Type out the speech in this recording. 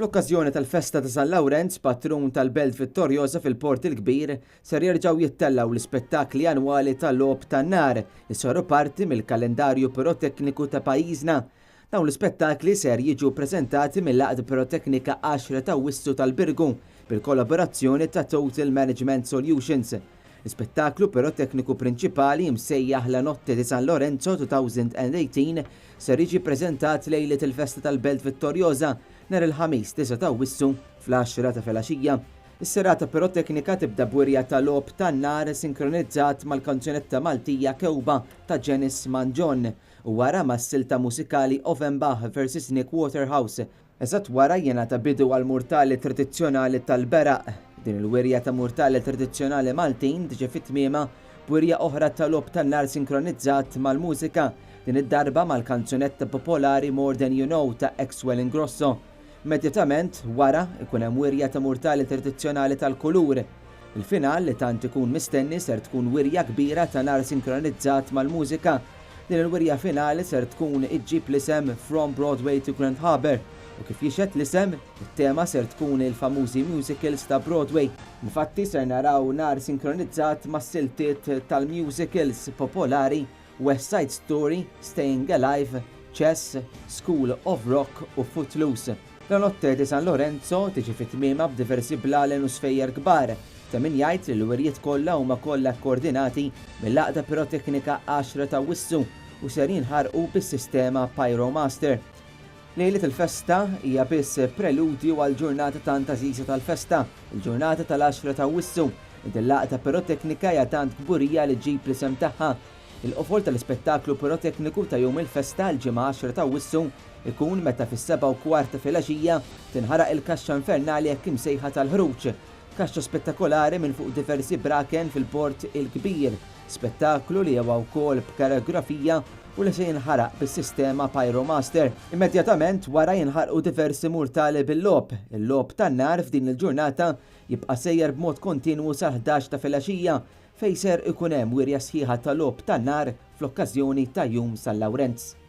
Fl-okkażjoni tal-Festa ta' San Lawrenz, patrun tal-Belt Vittorjosa fil-Port il-Kbir, ser jerġgħu jittellaw l-ispettakli annwali tal-logħob tan-nar li saru parti mill-kalendarju pirotekniku ta' pajjiżna. Dawn l-ispettakli ser jiġu ppreżentati mill-Laqda Piroteknika 10 ta' Awwissu tal-Birgu bil-kollaborazzjoni ta' Total Management Solutions. L-ispettaklu pirotekniku prinċipali msejjaħ La Notte di San Lorenzo 2018 ser jiġi ppreżentat lejlet il-Festa tal-Belt Vittorjosa nhar il-ħamis 9 ta' Awwissu fl-10 ta' filgħaxija. Is-serata piroteknika tibda b'wirja ta' logħob tan-nar sinkronizzat mal-kanzunetta Maltija Kewba ta' Janice Manjon u wara mas-silta musikali Offenbach vs Nick Waterhouse. Eżatt wara jingħata bidu għal murtali tradizzjonali tal-Beraq. Din il-wirja ta' murtali tradizzjonali Maltin tiġi fit-tmiema b'wirja oħra ta' logħob tan-nar sinkronizzat mal-mużika, din id-darba mal-kanzunetta popolari More Than You Know ta' Axwell Ingrosso. Immedjatament wara ikun hemm wirja ta' murtali tradizzjonali tal-kulur. Il-final li tant ikun mistenni ser tkun wirja kbira ta' nar sinkronizzat mal-mużika. Din il-wirja finali ser tkun iġġib l-isem From Broadway to Grand Harbor u kif jixed l-isem, it-tema ser tkun il-famużi musicals ta' Broadway. Infatti ser naraw nar sinkronizzat mas-siltiet tal-musicals popolari West Side Story, Staying Alive, Chess, School of Rock u Footloose. La Notte di San Lorenzo tiġi fit-tmiema b'diversi blalen u sfejjer kbar ta' min jgħid li l-wirjiet kollha huma kollha kkoordinati mill-Laqda Piroteknika 10 ta' Awwissu u ser jinħarqu bis-sistema Pyromaster. Lejlet il-festa hija biss preludju għal ġurnata tant għażiża tal-festa, il-ġurnata tal-10 ta' Awwissu. Id-Laqda Piroteknika hija tant kburija li ġib l-isem tagħha. Il-qofol tal-ispettaklu pirotekniku ta' jum il-festa l-ġimgħa 10 ta' Awwissu ikun meta fis-7:15 filgħaxija tinħaraq il-kaxxa infernali hekk imsejħa tal-ħruġ, kaxxa spettakolari minn fuq diversi braken fil-Port il-Kbir, spettaklu li huwa wkoll b'koreografija u li se jinħaraq bis-sistema Pyromaster. Immedjatament wara jinħarqu diversi murtali bil-logħob. Il-logħob tan-nar f'din il-ġurnata jibqa' sejjer b'mod kontinwu sa 11 ta' filgħaxija fejn ser ikun hemm wirja sħiħa tal-logħob tan-nar fl-okkażjoni ta' jum San Lawrenz.